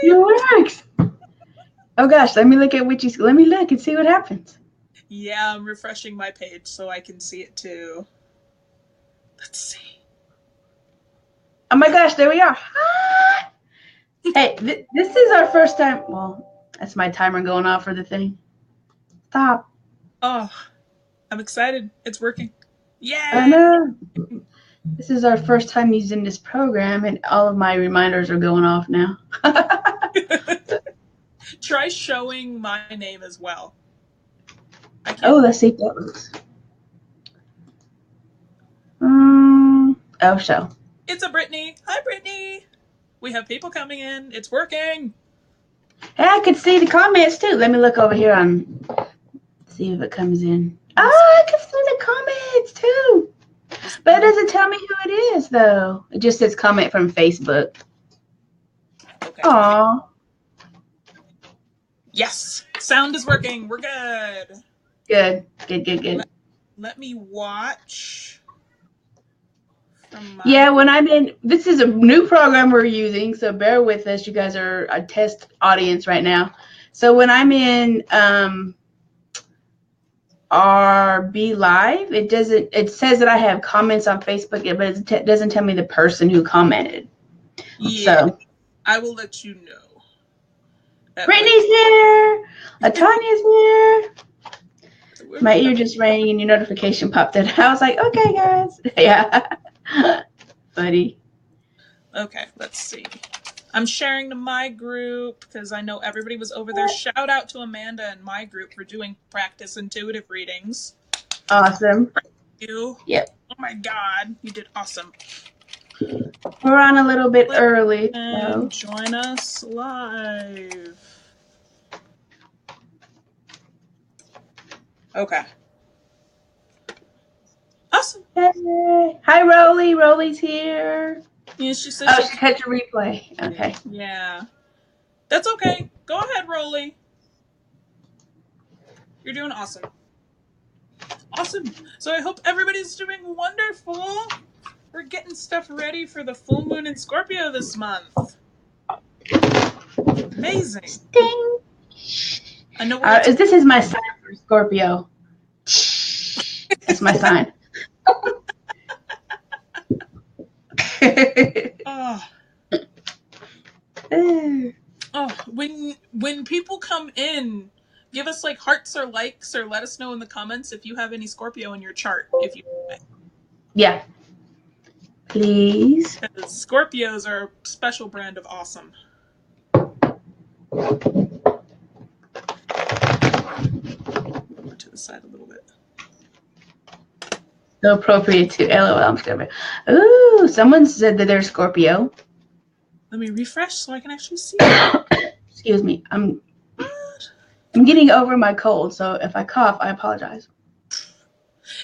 It works. Oh gosh, let me look at what you. Let me look and see what happens. Yeah, I'm refreshing my page so I can see it too. Let's see. Oh my gosh, there we are. Ah! Hey, this is our first time. Well, that's my timer going off for the thing. Stop. Oh, I'm excited. It's working. Oh Yay! no. This is our first time using this program, and all of my reminders are going off now. Try showing my name as well. I can't. Oh, let's see if that works. Oh, show. It's a Brittany. Hi, Brittany. We have people coming in. It's working. Hey, I could see the comments too. Let me look over here on see if it comes in. Oh, I can see the comments too. But it doesn't tell me who it is though. It just says comment from Facebook. Okay. Aw. Yes. Sound is working. We're good. Good. Let me watch from my. Yeah, when I'm in, this is a new program we're using, so bear with us. You guys are a test audience right now. So when I'm in RB Live, it says that I have comments on Facebook, but it doesn't tell me the person who commented. Yeah. So I will let you know. Brittany's here. Latanya's here. My ear just rang and your notification popped in. I was like, okay, guys. Yeah. Buddy. Okay, let's see. I'm sharing to my group because I know everybody was over there. Shout out to Amanda and my group for doing practice intuitive readings. Awesome. Thank you. Yep. Oh my God, you did awesome. We're on a little bit early. And join us live. Okay. Awesome. Hey. Hi, Rolly. Rolly's here. Yeah, she says she had to replay. Okay. Yeah. That's okay. Go ahead, Rolly. You're doing awesome. Awesome. So I hope everybody's doing wonderful. We're getting stuff ready for the full moon in Scorpio this month. Amazing. Sting. I know this is my sign for Scorpio. That's my sign. When people come in, give us like hearts or likes or let us know in the comments if you have any Scorpio in your chart. If you yeah. Please. Because Scorpios are a special brand of awesome. Over to the side a little bit. So appropriate to LOL. Ooh, someone said that they're Scorpio. Let me refresh so I can actually see. Excuse me. I'm getting over my cold, so if I cough, I apologize.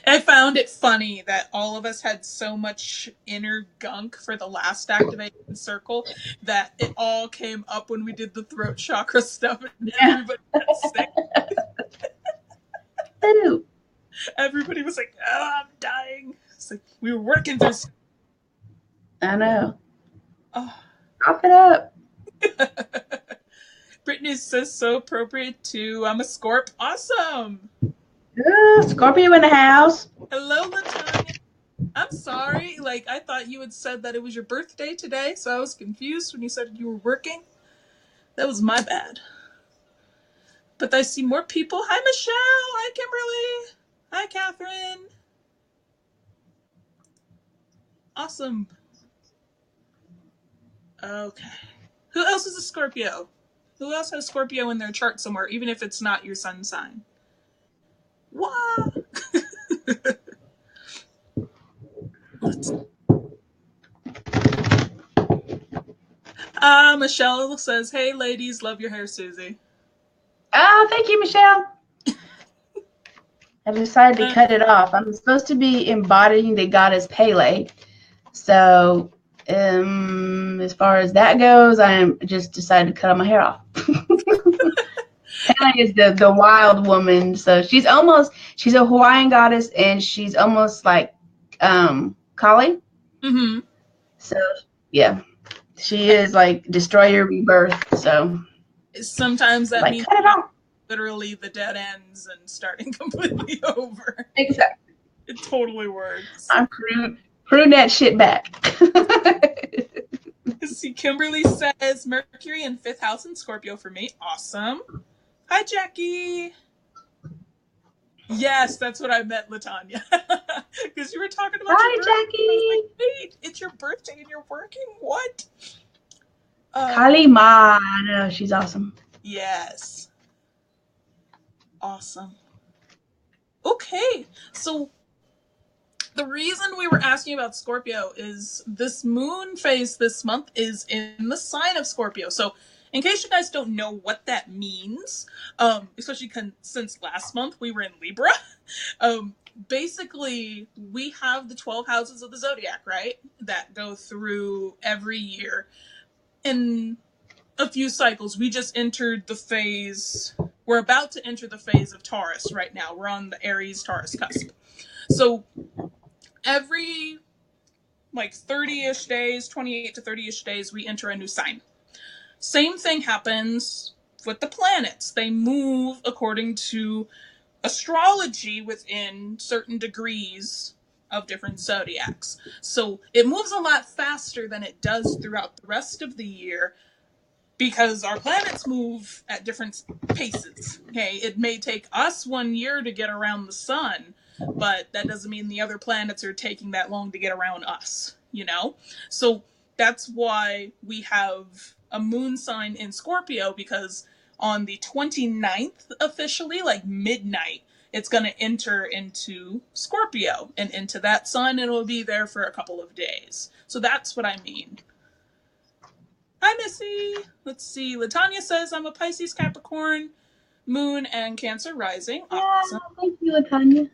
I found it funny that all of us had so much inner gunk for the last activation circle that it all came up when we did the throat chakra stuff and everybody got sick. Everybody was like, oh, I'm dying. It's like we were working through stuff. I know. Oh. Cough it up. Brittany says so appropriate too. I'm a Scorp. Awesome. Scorpio in the house. Hello, Latanya. I'm sorry. Like, I thought you had said that it was your birthday today, so I was confused when you said you were working. That was my bad. But I see more people. Hi, Michelle. Hi, Kimberly. Hi, Catherine. Awesome. Okay. Who else is a Scorpio? Who else has Scorpio in their chart somewhere, even if it's not your sun sign? What? Michelle says, hey, ladies, love your hair, Susie. Thank you, Michelle. I decided to cut it off. I'm supposed to be embodying the goddess Pele. So, as far as that goes, I just decided to cut all my hair off. Pele is the wild woman. So she's a Hawaiian goddess, and she's almost like Kali. Mm-hmm. So, yeah. She is like destroyer rebirth. So Sometimes that like means cut it off. literally the dead ends and starting completely over. Exactly. It totally works. I'm prune that shit back. See, Kimberly says Mercury in 5th house in Scorpio for me. Awesome. Hi, Jackie. Yes, that's what I meant, Latanya. Because you were talking about your Hi, birthday. I was Jackie. like, wait, it's your birthday and you're working? What? Kali Ma. No, she's awesome. Yes. Awesome. Okay, so the reason we were asking about Scorpio is this moon phase this month is in the sign of Scorpio. So, in case you guys don't know what that means, especially since last month we were in Libra, um, basically we have the 12 houses of the zodiac, right? That go through every year in a few cycles. We just entered the phase. We're about to enter the phase of Taurus right now. We're on the Aries Taurus cusp. So every like 30-ish days, 28 to 30-ish days, we enter a new sign. Same thing happens with the planets. They move according to astrology within certain degrees of different zodiacs. So it moves a lot faster than it does throughout the rest of the year because our planets move at different paces. Okay, it may take us 1 year to get around the sun, but that doesn't mean the other planets are taking that long to get around us, you know? So that's why we have a moon sign in Scorpio, because on the 29th, officially, like midnight, it's going to enter into Scorpio and into that sun, and it'll be there for a couple of days. So that's what I mean. Hi, Missy. Let's see. Latanya says I'm a Pisces, Capricorn, Moon, and Cancer rising. Awesome. Yeah, thank you, Latanya.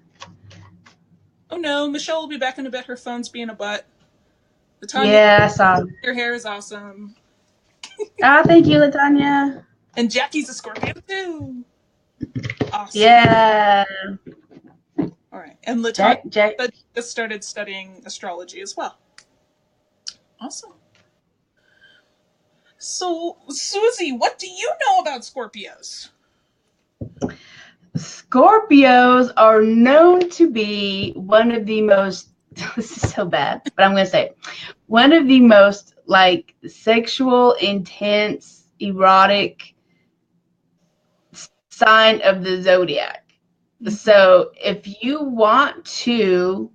Oh no, Michelle will be back in a bit. Her phone's being a butt. Latanya, Yeah, I saw. your hair is awesome. Thank you, Latanya. And Jackie's a Scorpio too. Awesome. Yeah. All right. And Latanya Jack. just started studying astrology as well. Awesome. So, Susie, what do you know about Scorpios? Scorpios are known to be one of the most, this is so bad, but I'm going to say it, one of the most like sexual, intense, erotic sign of the zodiac. Mm-hmm. So if you want to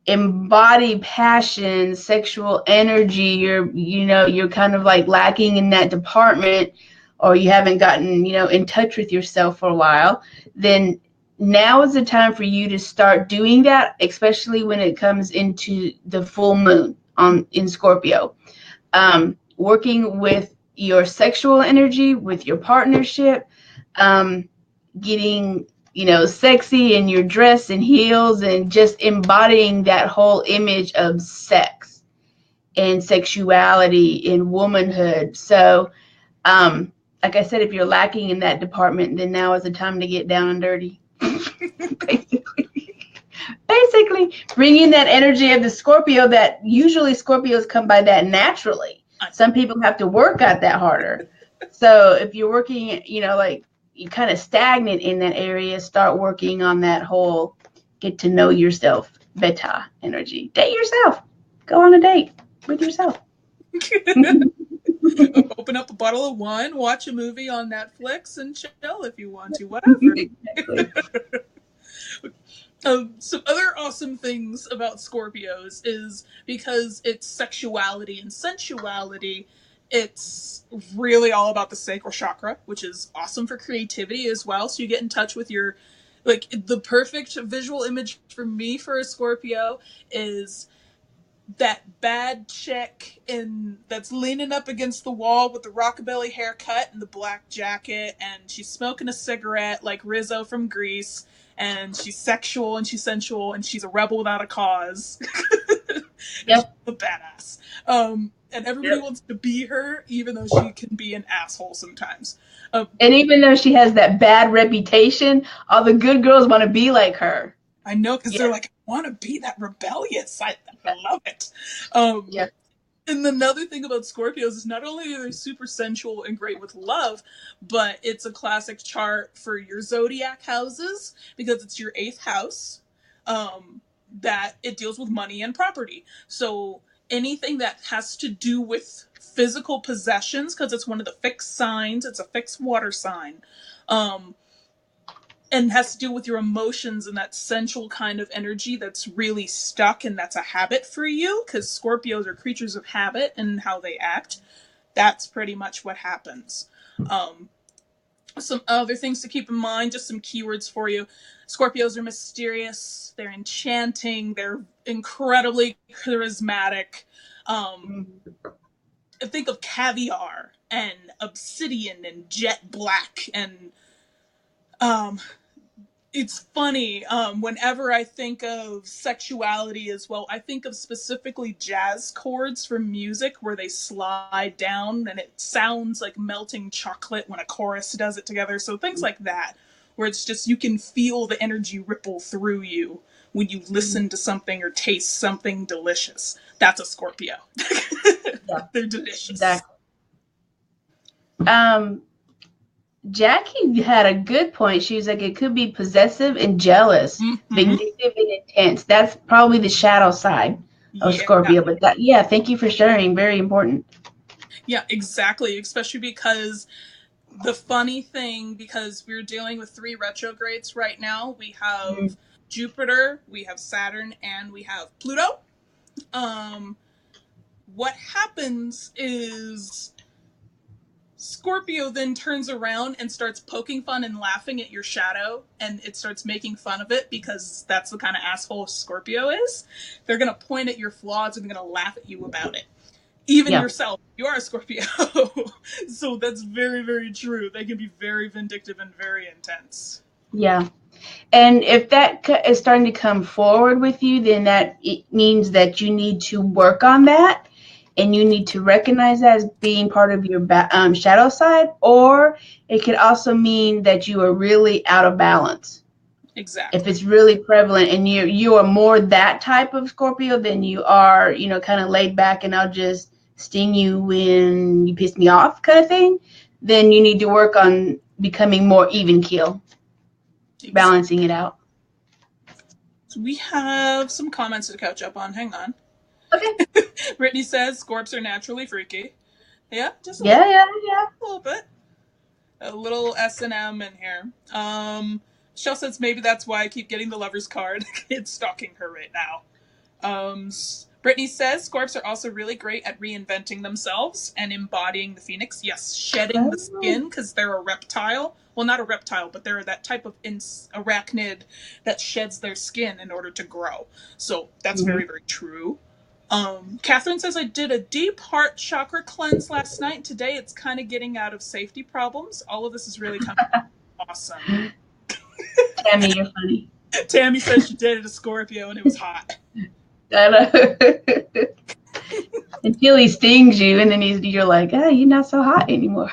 embody passion, sexual energy, you're kind of like lacking in that department, or you haven't gotten, in touch with yourself for a while, then now is the time for you to start doing that, especially when it comes into the full moon in Scorpio. Working with your sexual energy, with your partnership, getting sexy in your dress and heels, and just embodying that whole image of sex and sexuality and womanhood. So, like I said, if you're lacking in that department, then now is the time to get down and dirty. Basically, bringing that energy of the Scorpio that usually Scorpios come by that naturally. Some people have to work at that harder. So if you're working, like you kind of stagnant in that area, start working on that whole get to know yourself better energy. Date yourself. Go on a date with yourself. Open up a bottle of wine, watch a movie on Netflix, and chill if you want to. Whatever. Exactly. Some other awesome things about Scorpios is because it's sexuality and sensuality, it's really all about the sacral chakra, which is awesome for creativity as well. So you get in touch with your, like, the perfect visual image for me for a Scorpio is that bad chick that's leaning up against the wall with the rockabilly haircut and the black jacket, and she's smoking a cigarette like Rizzo from Grease, and she's sexual and she's sensual and she's a rebel without a cause. Yep. She's a badass. And everybody wants to be her, even though she can be an asshole sometimes. And even though she has that bad reputation, all the good girls want to be like her. I know, because they're like, I want to be that rebellious. I love it. And another thing about Scorpios is not only are they super sensual and great with love, but it's a classic chart for your zodiac houses because it's your eighth house. That it deals with money and property. So anything that has to do with physical possessions, because it's one of the fixed signs, it's a fixed water sign. And has to do with your emotions and that sensual kind of energy that's really stuck and that's a habit for you, because Scorpios are creatures of habit and how they act. That's pretty much what happens. Some other things to keep in mind, just some keywords for you. Scorpios are mysterious, they're enchanting, they're incredibly charismatic. Think of caviar and obsidian and jet black and it's funny. Whenever I think of sexuality as well, I think of specifically jazz chords from music where they slide down and it sounds like melting chocolate when a chorus does it together. So things like that, where it's just you can feel the energy ripple through you when you listen to something or taste something delicious. That's a Scorpio. Yeah, they're delicious. exactly. Jackie had a good point. She was like, it could be possessive and jealous, vindictive and intense. That's probably the shadow side of Scorpio. But that, yeah, thank you for sharing. Very important. Yeah, exactly. Especially because the funny thing, because we're dealing with 3 retrogrades right now, we have Jupiter, we have Saturn, and we have Pluto. What happens is Scorpio then turns around and starts poking fun and laughing at your shadow, and it starts making fun of it because that's the kind of asshole Scorpio is. They're going to point at your flaws and they're going to laugh at you about it. Even yourself, you are a Scorpio. So that's very, very true. They can be very vindictive and very intense. Yeah. And if that is starting to come forward with you, then that it means that you need to work on that. And you need to recognize that as being part of your shadow side, or it could also mean that you are really out of balance. Exactly. If it's really prevalent and you are more that type of Scorpio than you are, kind of laid back and I'll just sting you when you piss me off kind of thing, then you need to work on becoming more even keel, balancing it out. So we have some comments to catch up on. Hang on. Okay. Brittany says Scorps are naturally freaky. Yeah, just a little bit. A little S&M in here. Michelle says maybe that's why I keep getting the lover's card. It's stalking her right now. Brittany says Scorps are also really great at reinventing themselves and embodying the phoenix. Yes, shedding the skin because they're a reptile. Well, not a reptile, but they're that type of arachnid that sheds their skin in order to grow. So that's very, very true. Catherine says I did a deep heart chakra cleanse last night. Today it's kind of getting out of safety problems. All of this is really kind of awesome. Tammy, you're funny. Tammy says she dated a Scorpio and it was hot. I know. Until he stings you, and then you're like, oh, you're not so hot anymore.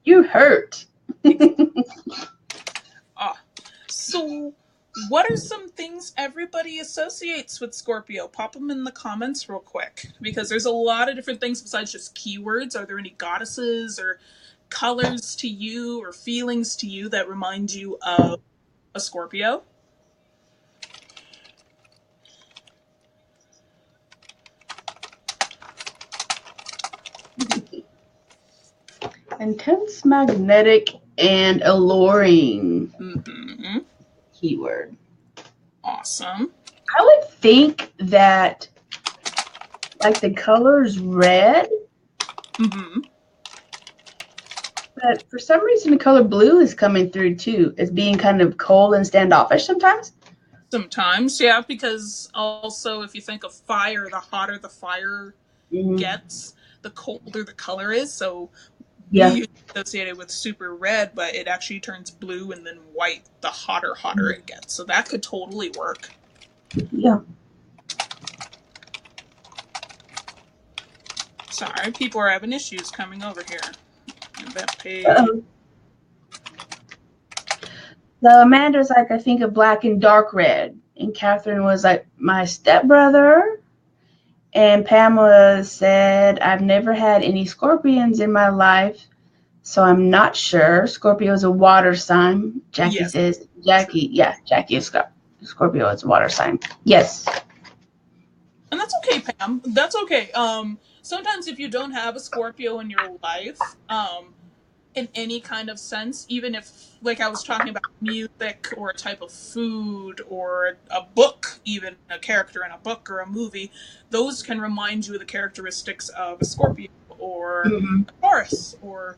You hurt. So what are some things everybody associates with Scorpio? Pop them in the comments real quick, because there's a lot of different things besides just keywords. Are there any goddesses or colors to you or feelings to you that remind you of a Scorpio? Intense, magnetic, and alluring. Keyword. Awesome. I would think that, like, the color's red. But for some reason, the color blue is coming through, too, as being kind of cold and standoffish sometimes. Sometimes, yeah, because also if you think of fire, the hotter the fire gets, the colder the color is. So we associate it with super red, but it actually turns blue and then white the hotter it gets. So that could totally work. Yeah. Sorry, people are having issues coming over here. That page. So Amanda's like, I think of black and dark red. And Catherine was like, my stepbrother. And Pamela said, I've never had any scorpions in my life, so I'm not sure. Scorpio is a water sign. Jackie Yes. says, Jackie is Scorpio is a water sign. Yes. And that's okay, Pam. That's okay. Sometimes if you don't have a Scorpio in your life, in any kind of sense, even if, like I was talking about, music or a type of food or a book, even a character in a book or a movie, those can remind you of the characteristics of a Scorpio or Mm-hmm. a Taurus or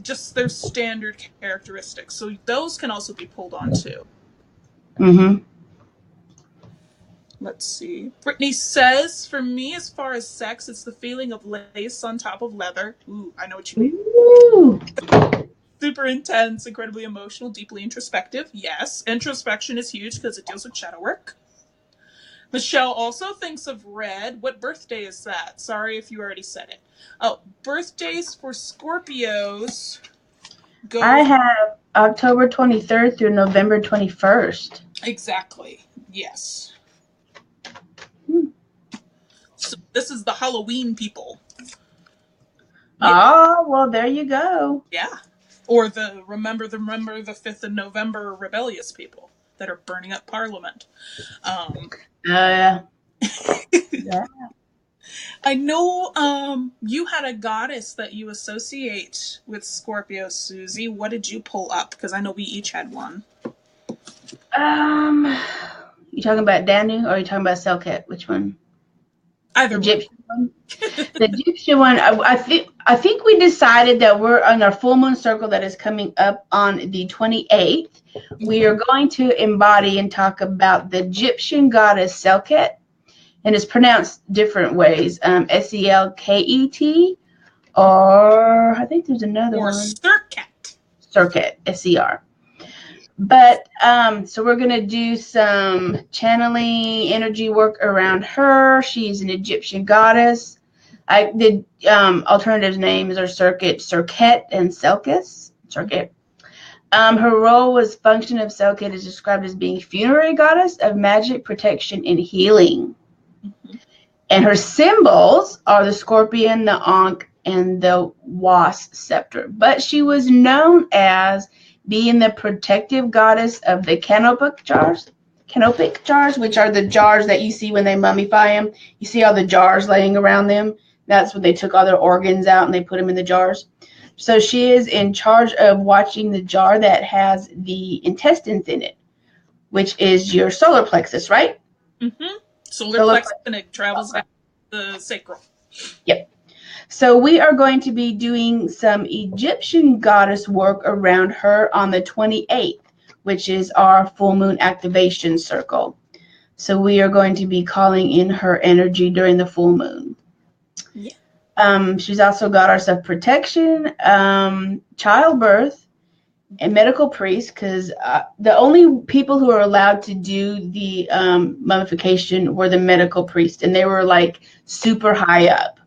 just their standard characteristics. So those can also be pulled on too. Mm-hmm. Let's see. Brittany says, for me, as far as sex, it's the feeling of lace on top of leather. Ooh, I know what you mean. Ooh. Super intense, incredibly emotional, deeply introspective. Yes, introspection is huge because it deals with shadow work. Michelle also thinks of red. What birthday is that? Sorry if you already said it. Oh, birthdays for Scorpios I go have October 23rd through November 21st. exactly. Yes. Hmm. So this is the Halloween people. Yeah. Oh, well, there you go. Yeah. Or the remember the 5th of November rebellious people that are burning up Parliament. Um, Yeah. I know you had a goddess that you associate with Scorpio, Susie. What did you pull up? Because I know we each had one. Um, you talking about Danu or are you talking about Selket? Which one? The Either one. Egyptian one? The Egyptian one, I think we decided that we're on our full moon circle that is coming up on the 28th. We are going to embody and talk about the Egyptian goddess Selket, and it's pronounced different ways. Selket, or I think there's another Or one. Serket. Serket, Ser. But so we're gonna do some channeling energy work around her. She's an Egyptian goddess. The alternative names are Serket, and Selkis. Serket. Her role was function of Selket is described as being funerary goddess of magic, protection, and healing. Mm-hmm. And her symbols are the scorpion, the ankh, and the wasp scepter. But she was known as being the protective goddess of the canopic jars, which are the jars that you see when they mummify them. You see all the jars laying around them. That's when they took all their organs out and they put them in the jars. So she is in charge of watching the jar that has the intestines in it, which is your solar plexus, right? Mm-hmm. Solar Solar plexus plexus. and it travels down the sacral. Yep. So we are going to be doing some Egyptian goddess work around her on the 28th, which is our full moon activation circle. So we are going to be calling in her energy during the full moon. Yeah. She's also goddess of protection, childbirth, and medical priest, because the only people who are allowed to do the mummification were the medical priest, and they were like super high up.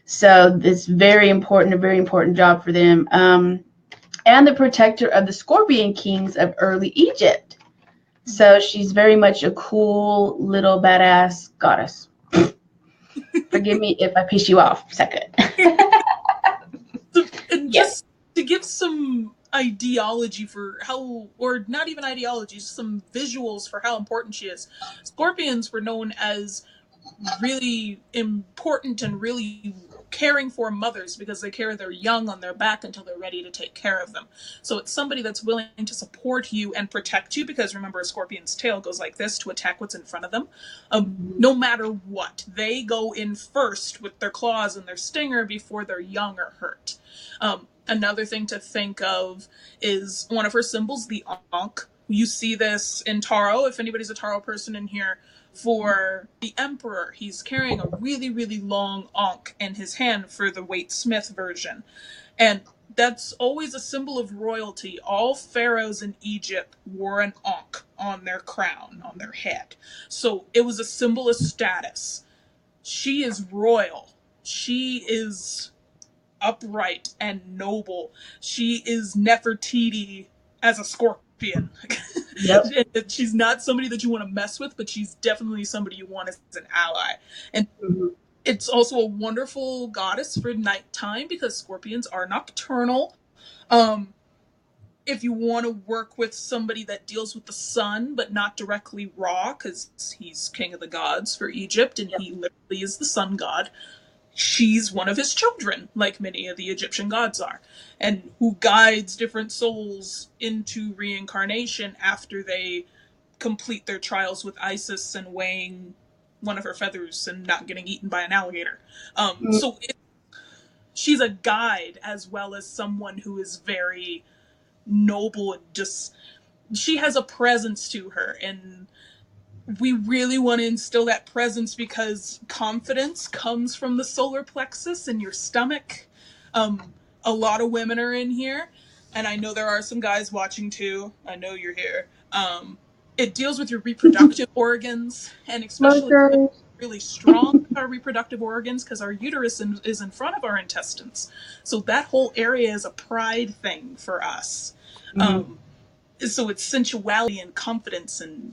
So it's very important, a very important job for them. And the protector of the scorpion kings of early Egypt. So she's very much a cool little badass goddess. Forgive me if I piss you off. Second. And Yeah. just to give some ideology for how, or not even ideology, just some visuals for how important she is. Scorpions were known as really important and really caring for mothers because they carry their young on their back until they're ready to take care of them. So it's somebody that's willing to support you and protect you because remember, a scorpion's tail goes like this to attack what's in front of them. No matter what, they go in first with their claws and their stinger before their young are hurt. Another thing to think of is one of her symbols, the Ankh. You see this in Tarot. If anybody's a Tarot person in here, for the Emperor, he's carrying a really, really long Ankh in his hand for the Waite Smith version. And that's always a symbol of royalty. All pharaohs in Egypt wore an Ankh on their crown, on their head. So it was a symbol of status. She is royal. She is upright and noble. She is Nefertiti as a scorpion. Yep. She's not somebody that you want to mess with, but she's definitely somebody you want as an ally. And it's also a wonderful goddess for nighttime because scorpions are nocturnal. If you want to work with somebody that deals with the sun, but not directly Ra, because he's king of the gods for Egypt, and he literally is the sun god, she's one of his children, like many of the Egyptian gods are, and who guides different souls into reincarnation after they complete their trials with Isis and weighing one of her feathers and not getting eaten by an alligator. She's a guide as well as someone who is very noble and just she has a presence to her, and we really want to instill that presence because confidence comes from the solar plexus in your stomach. A lot of women are in here, and I know there are some guys watching too. I know you're here. It deals with your reproductive organs, and especially really strong with our reproductive organs because our uterus is in front of our intestines. So that whole area is a pride thing for us. So it's sensuality and confidence, and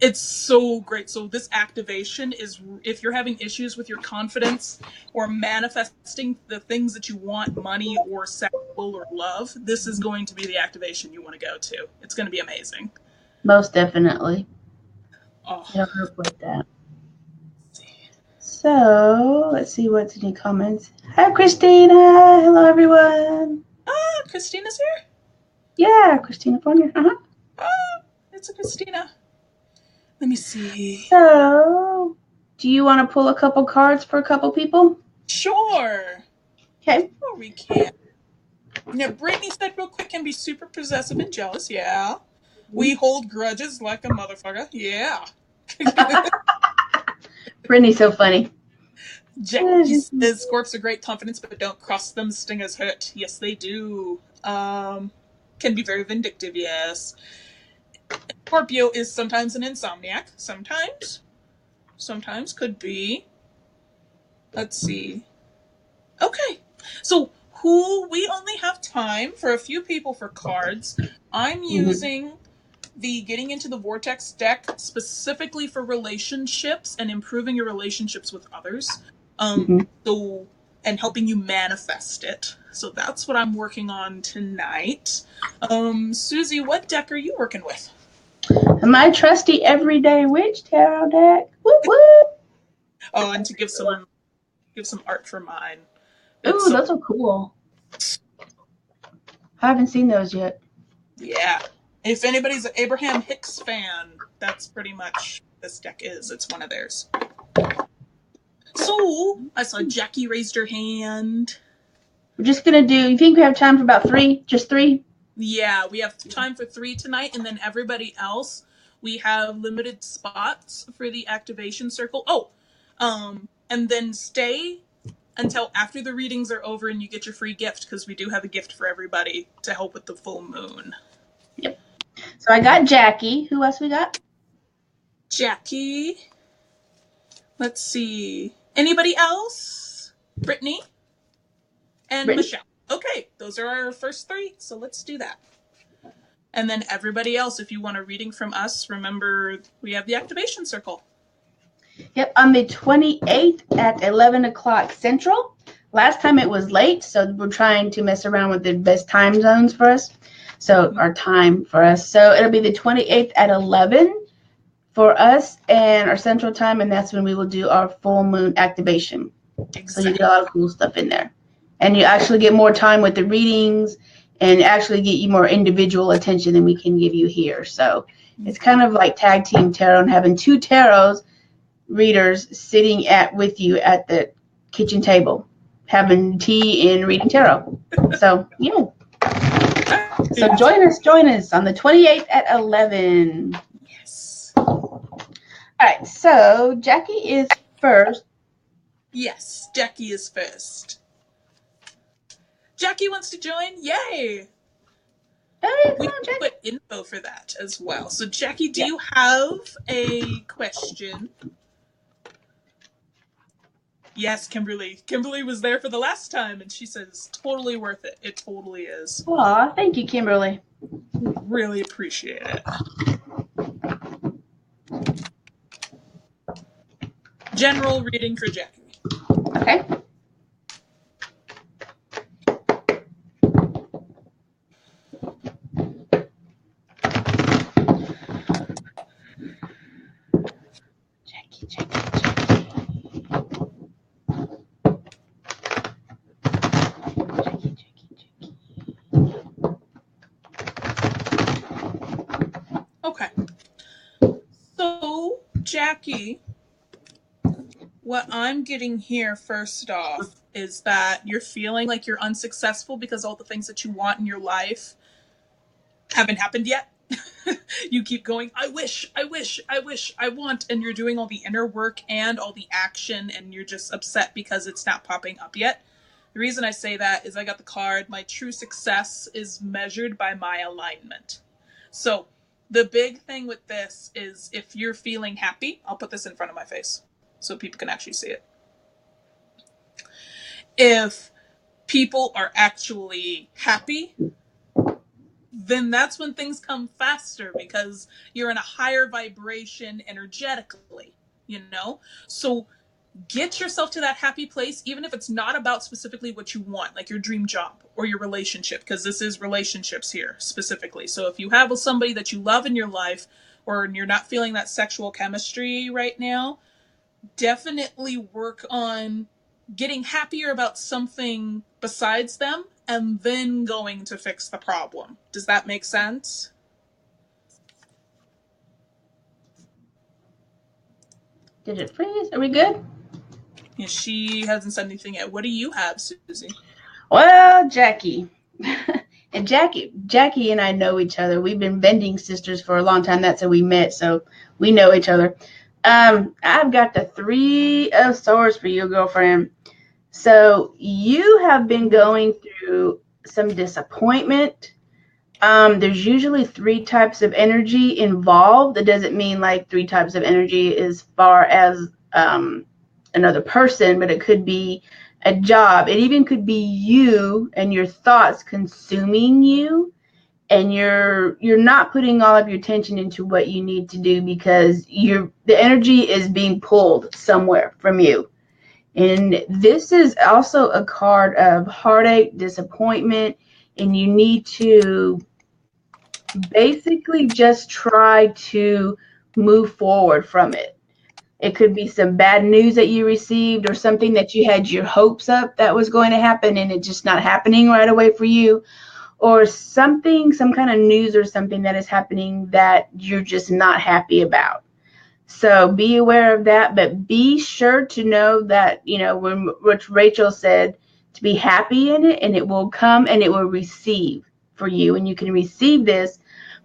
it's so great. So this activation is if you're having issues with your confidence or manifesting the things that you want, money or sexual or love, this is going to be the activation you want to go to. It's going to be amazing. Most definitely. Oh. It'll help with that. So let's see what's in the comments. Hi, Christina. Hello, everyone. Ah, Christina's here? Yeah, Christina Fournier. Ah, it's a Christina. Let me see. So, do you want to pull a couple cards for a couple people? Sure. Okay. Sure, we can. Now, Brittany said real quick, can be super possessive and jealous. Yeah. We hold grudges like a motherfucker. Yeah. Brittany's so funny. Jackie says Scorps are great confidence, but don't cross them. Stingers hurt. Yes, they do. Can be very vindictive, yes. Scorpio is sometimes an insomniac. Sometimes could be. Let's see. Okay. So we only have time for a few people for cards. I'm using the Getting Into the Vortex deck specifically for relationships and improving your relationships with others. So and helping you manifest it. So that's what I'm working on tonight. Susie, what deck are you working with? My trusty Everyday Witch Tarot deck. Whoop whoop. Oh, and to give some art for mine. Ooh, those are cool. I haven't seen those yet. Yeah. If anybody's an Abraham Hicks fan, that's pretty much what this deck is. It's one of theirs. So, I saw Jackie raised her hand. We're just going to do, you think we have time for about 3? Just 3? Yeah, we have time for 3 tonight, and then everybody else, we have limited spots for the activation circle. Oh, and then stay until after the readings are over and you get your free gift, because we do have a gift for everybody to help with the full moon. Yep. So I got Jackie. Who else we got? Jackie. Let's see. Anybody else? Brittany? And Michelle. Okay, those are our first 3, so let's do that. And then everybody else, if you want a reading from us, remember we have the activation circle. Yep, on the 28th at 11 o'clock Central. Last time it was late, so we're trying to mess around with the best time zones for us. So our time for us. So it'll be the 28th at 11 for us and our Central Time, and that's when we will do our full moon activation. Exactly. So you get a lot of cool stuff in there. And you actually get more time with the readings and actually get you more individual attention than we can give you here. So it's kind of like tag team tarot and having 2 tarots readers sitting with you at the kitchen table having tea and reading tarot. So yeah. So join us on the 28th at 11. Yes. All right, so Jackie is first. Yes, Jackie is first. Jackie wants to join. Yay! We put info for that as well. So Jackie, do you have a question? Yes, Kimberly. Kimberly was there for the last time, and she says totally worth it. It totally is. Aw, thank you, Kimberly. Really appreciate it. General reading for Jackie. Okay. Jackie, Jackie, Jackie. Jackie, Jackie, Jackie. Okay. So, Jackie, what I'm getting here first off is that you're feeling like you're unsuccessful because all the things that you want in your life haven't happened yet. You keep going, I wish, I wish, I wish, I want, and you're doing all the inner work and all the action, and you're just upset because it's not popping up yet. The reason I say that is I got the card, my true success is measured by my alignment. So the big thing with this is if you're feeling happy, I'll put this in front of my face so people can actually see it. If people are actually happy, then that's when things come faster because you're in a higher vibration energetically, you know? So get yourself to that happy place, even if it's not about specifically what you want, like your dream job or your relationship, because this is relationships here specifically. So if you have somebody that you love in your life or you're not feeling that sexual chemistry right now, definitely work on getting happier about something besides them and then going to fix the problem. Does that make sense? Did it freeze? Are we good? Yeah, she hasn't said anything yet. What do you have, Susie? Well, Jackie. And Jackie and I know each other. We've been vending sisters for a long time. That's how we met, so we know each other. I've got the 3 of Swords for you, girlfriend. So you have been going through some disappointment. There's usually 3 types of energy involved. That doesn't mean like 3 types of energy as far as another person, but it could be a job. It even could be you and your thoughts consuming you, and you're not putting all of your attention into what you need to do because the energy is being pulled somewhere from you. And this is also a card of heartache, disappointment, and you need to basically just try to move forward from it. It could be some bad news that you received or something that you had your hopes up that was going to happen and it's just not happening right away for you, or something, some kind of news or something that is happening that you're just not happy about. So be aware of that, but be sure to know that, what Rachel said, to be happy in it, and it will come and it will receive for you, and you can receive this,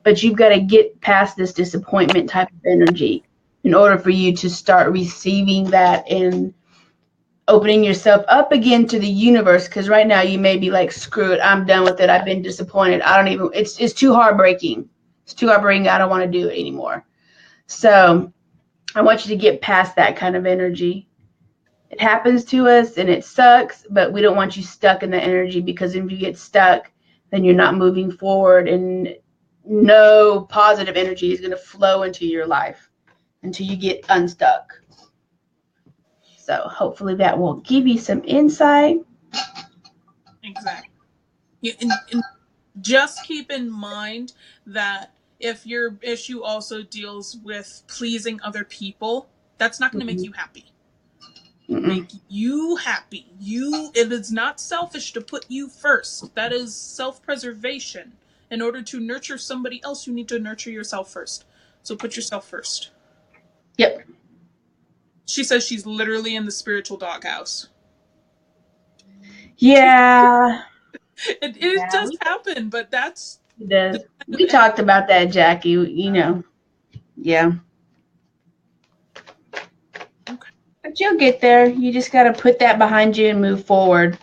but you've got to get past this disappointment type of energy in order for you to start receiving that and opening yourself up again to the universe. Because right now you may be like, screw it, I'm done with it, I've been disappointed, it's too heartbreaking. It's too heartbreaking, I don't want to do it anymore. So I want you to get past that kind of energy. It happens to us and it sucks, but we don't want you stuck in the energy, because if you get stuck, then you're not moving forward and no positive energy is going to flow into your life until you get unstuck. So hopefully that will give you some insight. Exactly. Yeah, and just keep in mind that if your issue also deals with pleasing other people, that's not going to make you happy. Make you happy. It is not selfish to put you first. That is self-preservation. In order to nurture somebody else, you need to nurture yourself first. So put yourself first. Yep. She says she's literally in the spiritual doghouse. Yeah. It does happen, but that's... It does. We talked about that, Jackie. Yeah. Okay. But you'll get there. You just got to put that behind you and move forward.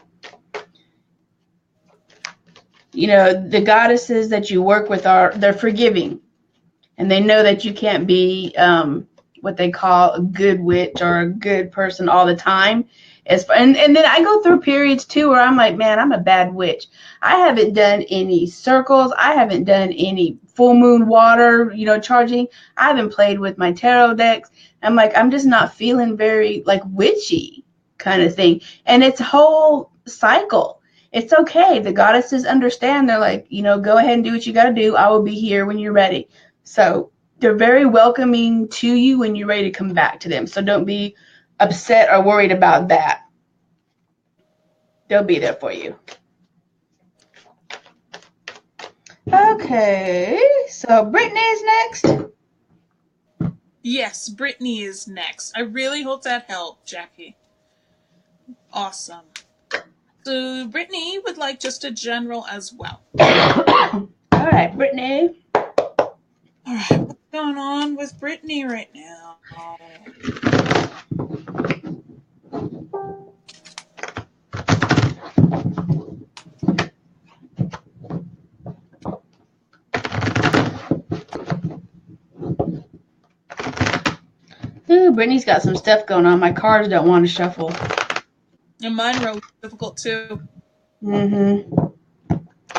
The goddesses that you work with they're forgiving, and they know that you can't be what they call a good witch or a good person all the time. And then I go through periods too where I'm like, man, I'm a bad witch. I haven't done any circles. I haven't done any full moon water, charging. I haven't played with my tarot decks. I'm like, I'm just not feeling very like witchy kind of thing. And it's a whole cycle. It's okay. The goddesses understand. They're like, go ahead and do what you got to do. I will be here when you're ready. So they're very welcoming to you when you're ready to come back to them. So don't be upset or worried about that. They'll be there for you. Okay, so Brittany is next. Yes, Brittany is next. I really hope that helped, Jackie. Awesome. So Brittany would like just a general as well. All right, Brittany. All right, what's going on with Brittany right now? Ooh, Brittany's got some stuff going on. My cards don't want to shuffle. And mine are difficult too. Mm-hmm.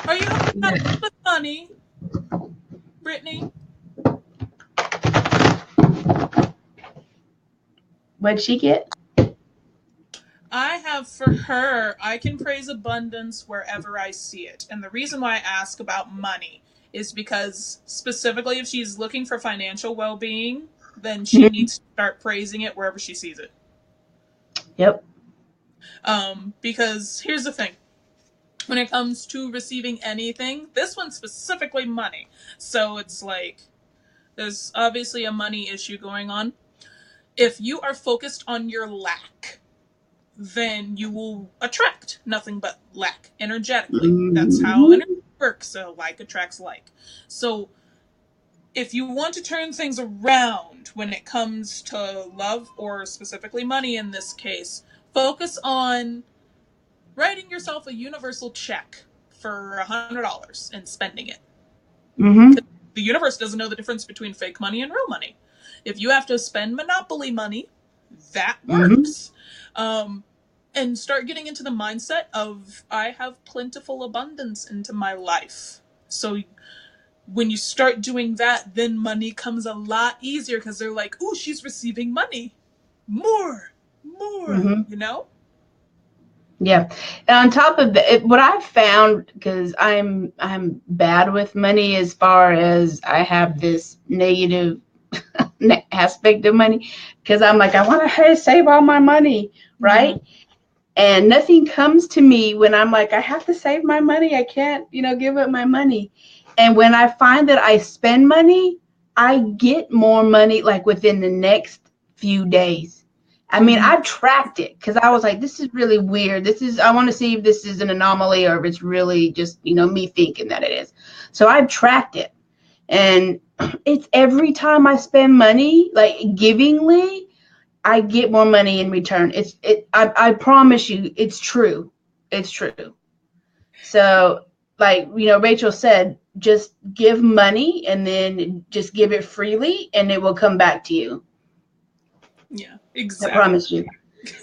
Are you having problems with money, Brittany? What'd she get? I have for her, I can praise abundance wherever I see it. And the reason why I ask about money is because specifically if she's looking for financial well-being, then she needs to start praising it wherever she sees it. Yep. Because here's the thing. When it comes to receiving anything, this one's specifically money. So it's like, there's obviously a money issue going on. If you are focused on your lack, then you will attract nothing but lack energetically. That's how energy works. So like attracts like. So if you want to turn things around when it comes to love, or specifically money in this case, focus on writing yourself a universal check for $100 and spending it. Mm-hmm. The universe doesn't know the difference between fake money and real money. If you have to spend Monopoly money, that works. And start getting into the mindset of, I have plentiful abundance into my life. So when you start doing that, then money comes a lot easier because they're like, ooh, she's receiving money. More, Yeah. And on top of that, what I've found, because I'm bad with money as far as I have this negative aspect of money, because I'm like, I want to save all my money, right? Mm-hmm. And nothing comes to me when I'm like, I have to save my money. I can't, give up my money. And when I find that I spend money, I get more money like within the next few days. I mean, I've tracked it because I was like, this is really weird. I want to see if this is an anomaly or if it's really just, me thinking that it is. So I've tracked it. And it's every time I spend money, like givingly, I get more money in return. I promise you, it's true. It's true. So like, Rachel said, just give money and then just give it freely and it will come back to you. Yeah, exactly. I promise you.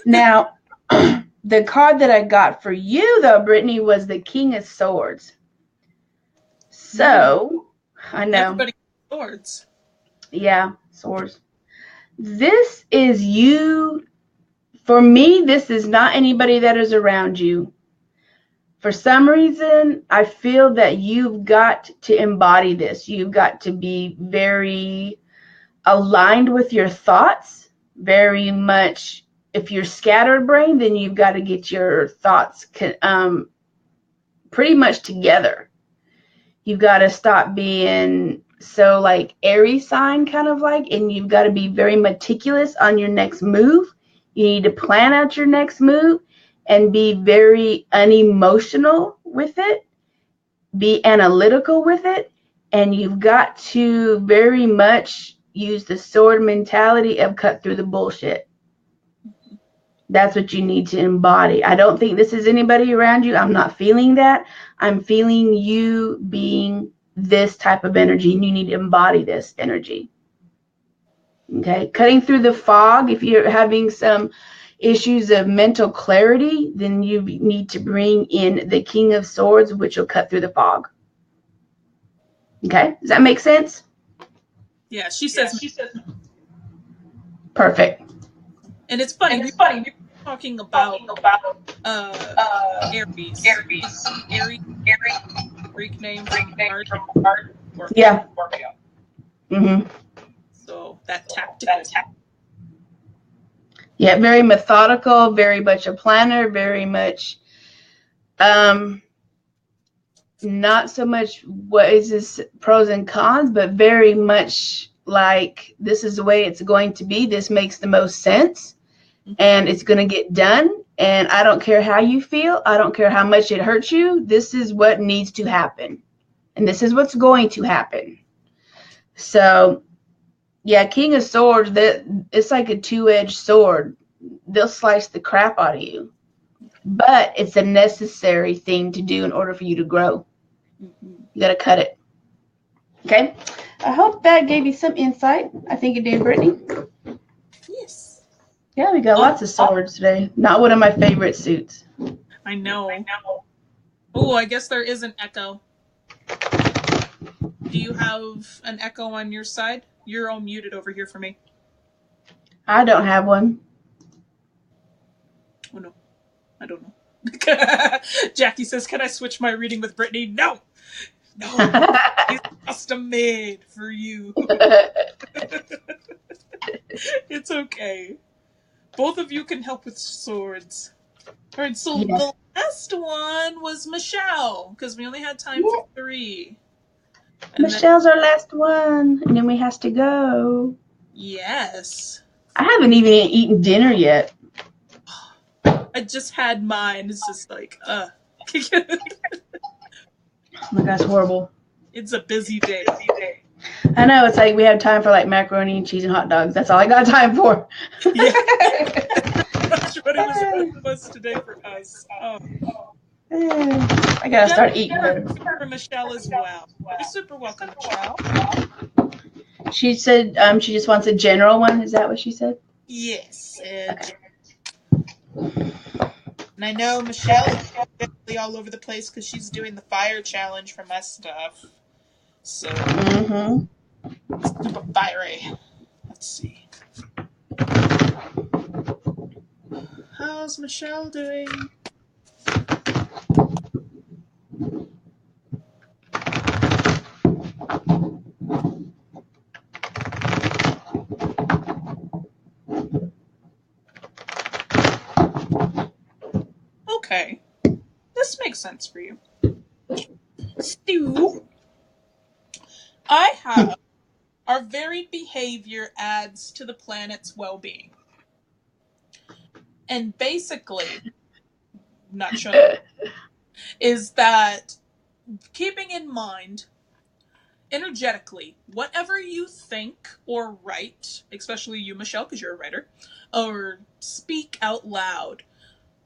Now, the card that I got for you though, Brittany, was the King of Swords. So, I know. Everybody gets swords. Yeah, swords. This is you. For me, this is not anybody that is around you. For some reason, I feel that you've got to embody this. You've got to be very aligned with your thoughts, very much. If you're scattered brain, then you've got to get your thoughts pretty much together. You've got to stop being so like Aries sign kind of like, and you've got to be very meticulous on your next move. You need to plan out your next move and be very unemotional with it, be analytical with it, and you've got to very much use the sword mentality of cut through the bullshit. That's what you need to embody. I don't think this is anybody around you. I'm not feeling that. I'm feeling you being this type of energy, and you need to embody this energy. Okay, cutting through the fog. If you're having some, issues of mental clarity, then you need to bring in the King of Swords, which will cut through the fog. Okay, does that make sense? Yeah, she says. Perfect. And it's funny. We're talking about Aries. Aries, Greek name from Mars. Yeah. Mm-hmm. So that tactical. Yeah, very methodical, very much a planner, very much not so much what is this pros and cons, but very much like this is the way it's going to be. This makes the most sense and it's going to get done. And I don't care how you feel. I don't care how much it hurts you. This is what needs to happen. And this is what's going to happen. So, yeah, King of Swords, it's like a two-edged sword. They'll slice the crap out of you. But it's a necessary thing to do in order for you to grow. You got to cut it. Okay. I hope that gave you some insight. I think it did, Brittany. Yes. Yeah, we got lots of swords today. Not one of my favorite suits. I know. Oh, I guess there is an echo. Do you have an echo on your side? You're all muted over here for me. I don't have one. Oh, no. I don't know. Jackie says, can I switch my reading with Brittany? No. It's custom made for you. It's okay. Both of you can help with swords. All right, so the last one was Michelle, because we only had time for 3. And Michelle's our last one, and then we have to go. Yes. I haven't even eaten dinner yet. I just had mine. It's just like, Oh my gosh, horrible. It's a busy day. I know, it's like we have time for like macaroni and cheese and hot dogs. That's all I got time for. Yeah. That's what it was today for us. I gotta start eating better. For Michelle as well. You're super welcome, Michelle. She said she just wants a general one. Is that what she said? Yes. Okay. And I know Michelle is definitely all over the place because she's doing the fire challenge for my stuff. So, super fiery. Let's see. How's Michelle doing? Okay. This makes sense for you. Stu, I have our varied behavior adds to the planet's well-being. And basically, not sure, is that keeping in mind energetically, whatever you think or write, especially you, Michelle, because you're a writer, or speak out loud,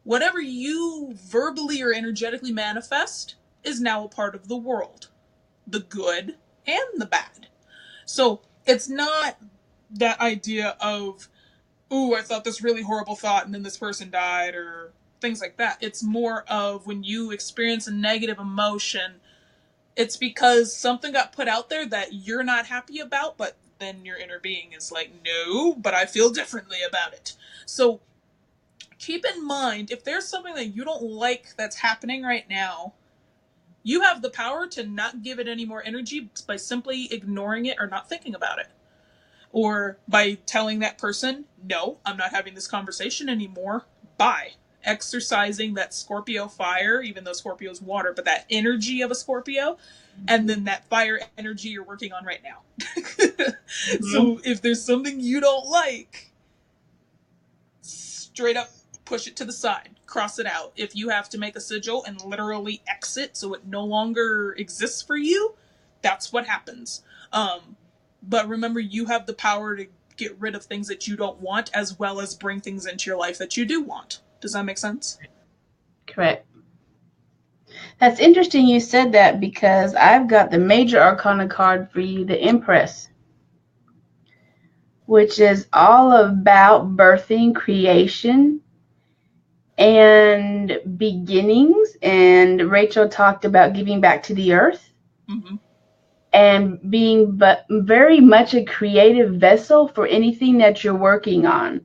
whatever you verbally or energetically manifest is now a part of the world, the good and the bad. So it's not that idea of, ooh, I thought this really horrible thought and then this person died or things like that. It's more of when you experience a negative emotion, it's because something got put out there that you're not happy about, but then your inner being is like, no, but I feel differently about it. So keep in mind, if there's something that you don't like that's happening right now, you have the power to not give it any more energy by simply ignoring it or not thinking about it. Or by telling that person, no, I'm not having this conversation anymore. Bye. Exercising that Scorpio fire, even though Scorpio is water, but that energy of a Scorpio, and then that fire energy you're working on right now. So if there's something you don't like, straight up push it to the side, cross it out. If you have to make a sigil and literally exit so it no longer exists for you, that's what happens. But remember, you have the power to get rid of things that you don't want, as well as bring things into your life that you do want. Does that make sense? Correct. That's interesting you said that because I've got the major arcana card for you, the Empress. which is all about birthing, creation, and beginnings. And Rachel talked about giving back to the earth. Mm-hmm. And being but very much a creative vessel for anything that you're working on.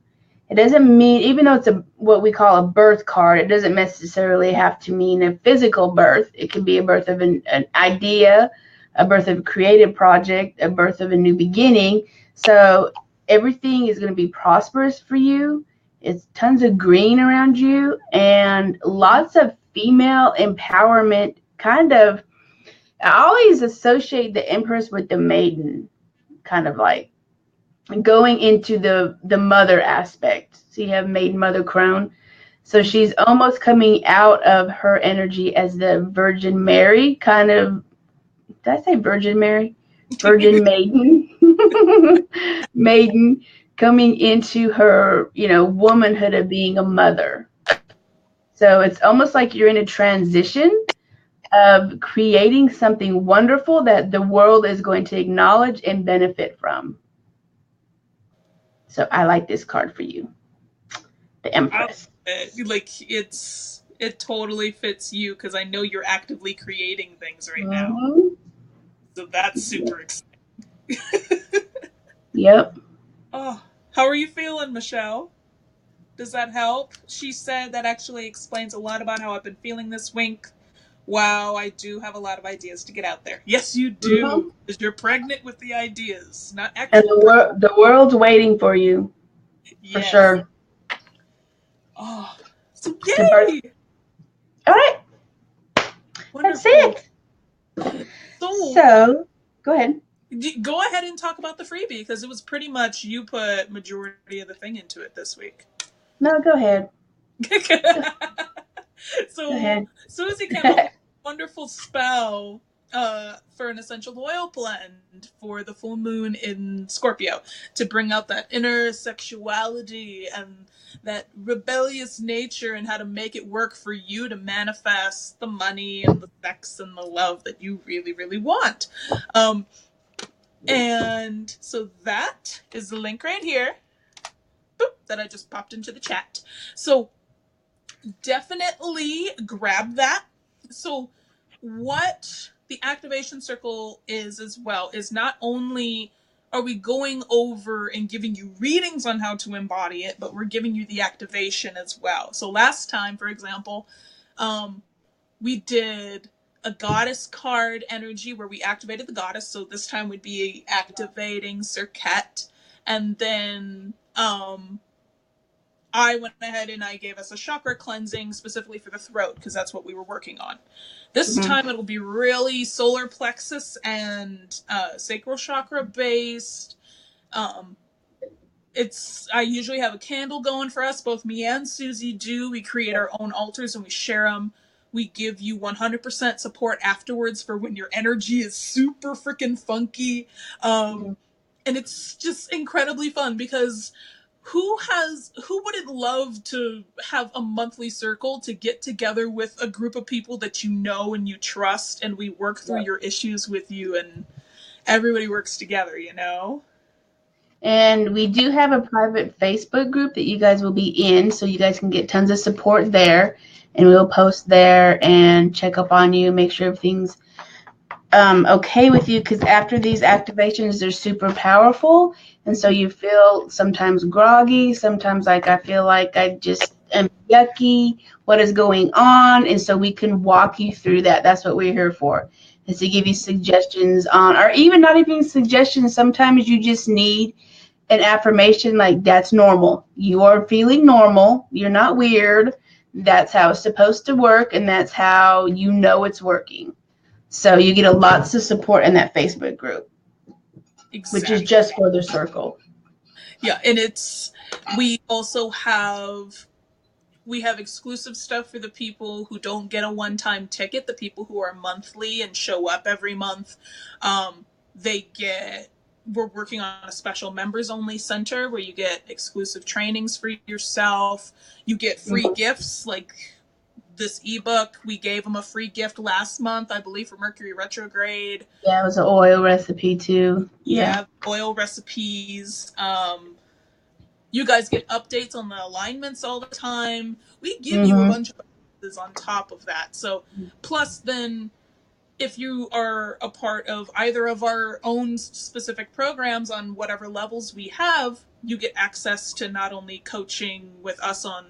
It doesn't mean, even though it's what we call a birth card, it doesn't necessarily have to mean a physical birth. It could be a birth of an idea, a birth of a creative project, a birth of a new beginning. So everything is going to be prosperous for you. It's tons of green around you and lots of female empowerment kind of. I always associate the Empress with the maiden, kind of like going into the mother aspect. So you have maiden, mother, crone. So she's almost coming out of her energy as the Virgin Mary, kind of. Did I say Virgin Mary? Virgin Maiden. Maiden coming into her, womanhood of being a mother. So it's almost like you're in a transition of creating something wonderful that the world is going to acknowledge and benefit from. So I like this card for you, the Empress. Like it totally fits you because I know you're actively creating things right now. Mm-hmm. So that's super exciting. Yep. Oh, how are you feeling, Michelle? Does that help? She said that actually explains a lot about how I've been feeling this week. Wow, I do have a lot of ideas to get out there. Yes, you Mm-hmm. do. Because you're pregnant with the ideas, not And actual pregnant. the world's waiting for you, for Yes. sure, Oh, so to birth. yay! All right, that's Wonderful. it. So, So go ahead. go ahead and talk about the freebie because it was pretty much you put majority of the thing into it this week. No, go ahead. Go So ahead. Susie came up with a wonderful spell for an essential oil blend for the full moon in Scorpio to bring out that inner sexuality and that rebellious nature and how to make it work for you to manifest the money and the sex and the love that you really, really want. And so that is the link right here. Boop, that I just popped into the chat. So definitely grab that. So, what the activation circle is as well is not only are we going over and giving you readings on how to embody it, but we're giving you the activation as well. So, last time, for example, we did a goddess card energy where we activated the goddess. So, this time we'd be activating Serket. And then I went ahead and I gave us a chakra cleansing specifically for the throat because that's what we were working on. This Mm-hmm. time it'll be really solar plexus and sacral chakra based. Um, I usually have a candle going for us. Both me and Susie do. We create our own altars and we share them. We give you 100% support afterwards for when your energy is super freaking funky. Mm-hmm. And it's just incredibly fun because who wouldn't love to have a monthly circle to get together with a group of people that you know and you trust and we work through your issues with you and everybody works together, you know? And we do have a private Facebook group that you guys will be in, so you guys can get tons of support there. And we'll post there and check up on you, make sure everything's okay with you, because after these activations, they're super powerful. And so you feel sometimes groggy, sometimes like I feel like I just am yucky. What is going on? And so we can walk you through that. That's what we're here for, is to give you suggestions on, or even not even suggestions. Sometimes you just need an affirmation like that's normal. You are feeling normal. You're not weird. That's how it's supposed to work, and that's how you know it's working. So you get lots of support in that Facebook group, which is Exactly. just for the circle. Yeah, and we also have exclusive stuff for the people who don't get a one-time ticket, the people who are monthly and show up every month. They get We're working on a special members only center where you get exclusive trainings for yourself. You get free gifts like this ebook. We gave them a free gift last month, I believe, for Mercury retrograde. Yeah, it was an oil recipe too. Yeah, oil recipes. You guys get updates on the alignments all the time. We give you a bunch of bonuses on top of that. So plus then if you are a part of either of our own specific programs on whatever levels we have, you get access to not only coaching with us on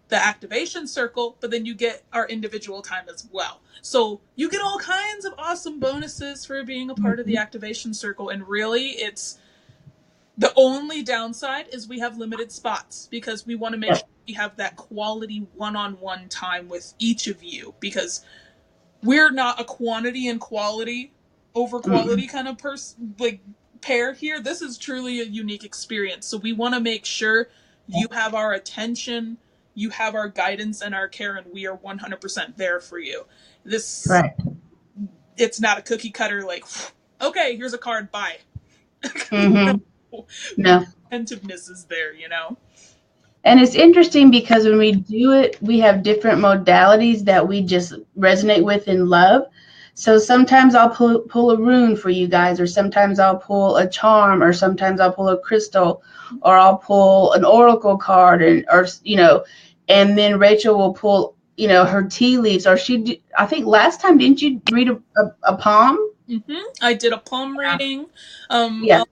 the activation circle, but then you get our individual time as well. So you get all kinds of awesome bonuses for being a part of the activation circle. And really, it's the only downside is we have limited spots because we want to make sure we have that quality one-on-one time with each of you, because we're not a quantity and quality over quality kind of person, like pair here. This is truly a unique experience. So we want to make sure you have our attention, you have our guidance and our care, and we are 100% there for you. This, it's not a cookie cutter, like, okay, here's a card, bye. No. Attentiveness is there, you know? And it's interesting because when we do it, we have different modalities that we just resonate with and love. So sometimes I'll pull a rune for you guys, or sometimes I'll pull a charm, or sometimes I'll pull a crystal, or I'll pull an oracle card, or and then Rachel will pull, her tea leaves, or I think last time, didn't you read a palm? I did a palm reading. I'll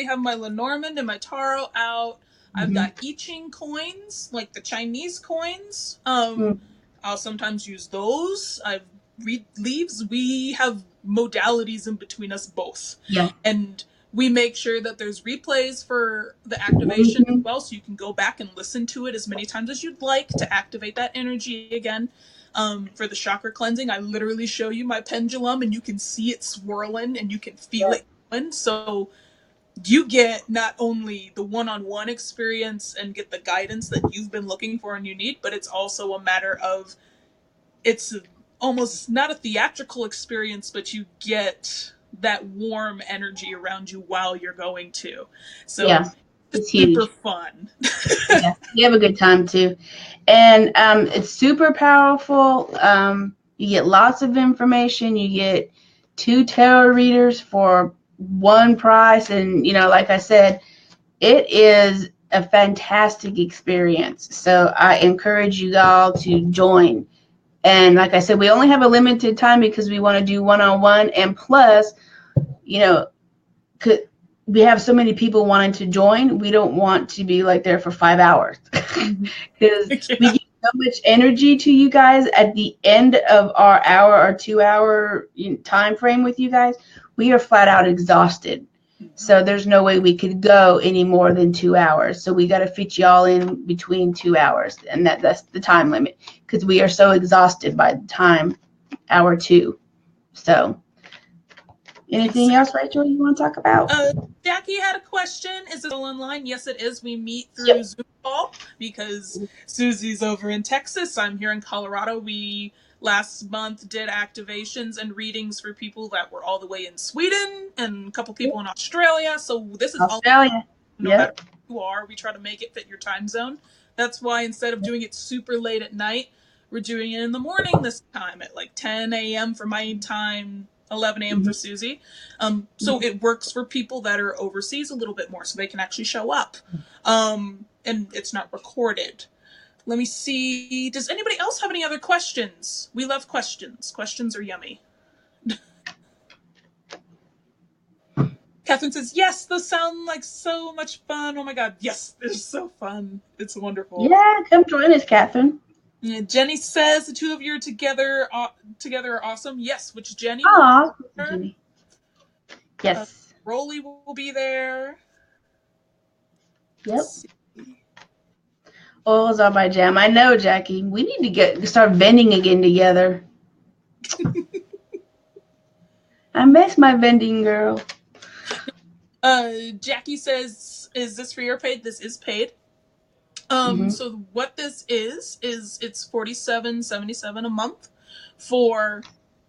have my Lenormand and my Tarot out. I've got I Ching coins, like the Chinese coins. I'll sometimes use those. I've read leaves. We have modalities in between us both. Yeah. And we make sure that there's replays for the activation as well, so you can go back and listen to it as many times as you'd like to activate that energy again. For the chakra cleansing, I literally show you my pendulum and you can see it swirling and you can feel it going. So you get not only the one-on-one experience and get the guidance that you've been looking for and you need, but it's also a matter of, it's almost not a theatrical experience, but you get that warm energy around you while you're going to. So it's super fun. Yeah, you have a good time too. And it's super powerful. You get lots of information. You get 2 tarot readers for one price. And, like I said, it is a fantastic experience. So I encourage you all to join. And like I said, we only have a limited time because we want to do one-on-one. And plus, we have so many people wanting to join. We don't want to be like there for 5 hours because we give so much energy to you guys at the end of our hour or 2 hour time frame with you guys. We are flat out exhausted. So there's no way we could go any more than 2 hours. So we got to fit y'all in between 2 hours, and that's the time limit because we are so exhausted by the time hour 2. So anything else, Rachel, you want to talk about? Jackie had a question. Is it all online? Yes, it is. We meet through Zoom call because Susie's over in Texas. I'm here in Colorado. We last month did activations and readings for people that were all the way in Sweden and a couple people in Australia. So this is Australia. No matter who you are, we try to make it fit your time zone. That's why instead of doing it super late at night, we're doing it in the morning this time at like 10 a.m. for my time, 11 a.m. for Susie. So it works for people that are overseas a little bit more so they can actually show up. And it's not recorded. Let me see. Does anybody else have any other questions? We love questions. Questions are yummy. Catherine says, yes, those sound like so much fun. Oh my God. Yes, they're so fun. It's wonderful. Yeah, come join us, Catherine. Jenny says the 2 of you are together are awesome. Yes, which Jenny? Jenny. Yes. Rolly will be there. Yep. Oils are my jam. I know, Jackie. We need to start vending again together. I miss my vending girl. Jackie says, is this free or paid? This is paid. So what this is it's $47.77 a month for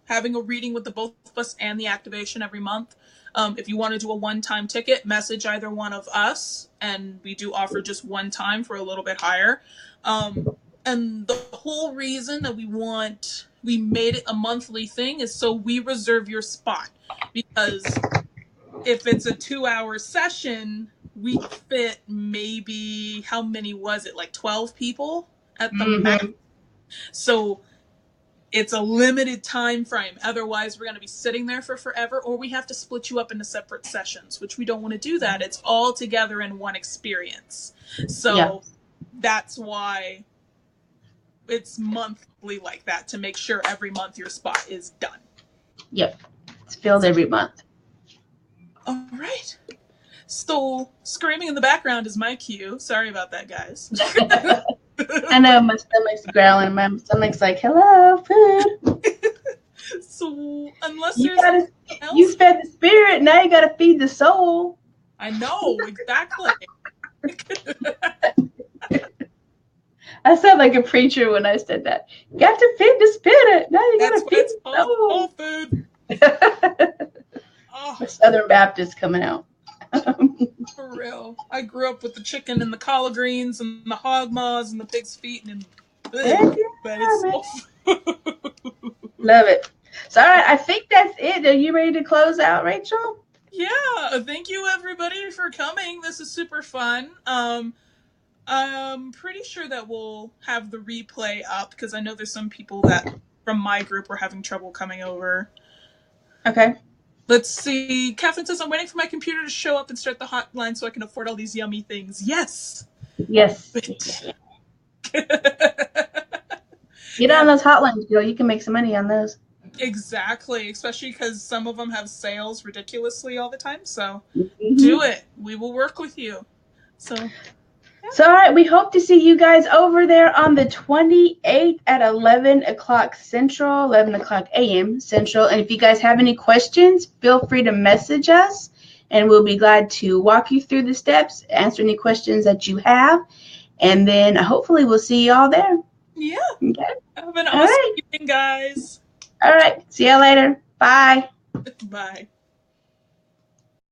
having a reading with the both of us and the activation every month. If you want to do a one-time ticket, message either one of us, and we do offer just one time for a little bit higher. And And the whole reason that we made it a monthly thing is so we reserve your spot. Because if it's a 2-hour session, we fit maybe, how many was it? Like 12 people at the max. So it's a limited time frame. Otherwise, we're going to be sitting there for forever, or we have to split you up into separate sessions, which we don't want to do that. It's all together in one experience. So that's why it's monthly like that, to make sure every month your spot is done. Yep. It's filled every month. All right. So screaming in the background is my cue. Sorry about that, guys. I know my stomach's growling. My stomach's like, hello, food. So unless You else, fed the spirit, now you gotta feed the soul. I know, exactly. I sound like a preacher when I said that. You got to feed the spirit. Now you gotta feed the soul. Food. The Southern Baptist coming out. For real. I grew up with the chicken and the collard greens and the hog maws and the pig's feet and Love it. So, all right, I think that's it. Are you ready to close out, Rachel? Yeah. Thank you, everybody, for coming. This is super fun. I'm pretty sure that we'll have the replay up because I know there's some people that from my group were having trouble coming over. Okay. Let's see. Catherine says, I'm waiting for my computer to show up and start the hotline so I can afford all these yummy things. Yes. Yes. Get on those hotlines, girl. You can make some money on those. Exactly. Especially because some of them have sales ridiculously all the time. So do it. We will work with you. So all right, we hope to see you guys over there on the 28th at 11 o'clock Central, 11 o'clock a.m. Central. And if you guys have any questions, feel free to message us, and we'll be glad to walk you through the steps, answer any questions that you have, and then hopefully we'll see you all there. Yeah. Okay. Have an awesome evening, guys. All right. See you later. Bye. Bye.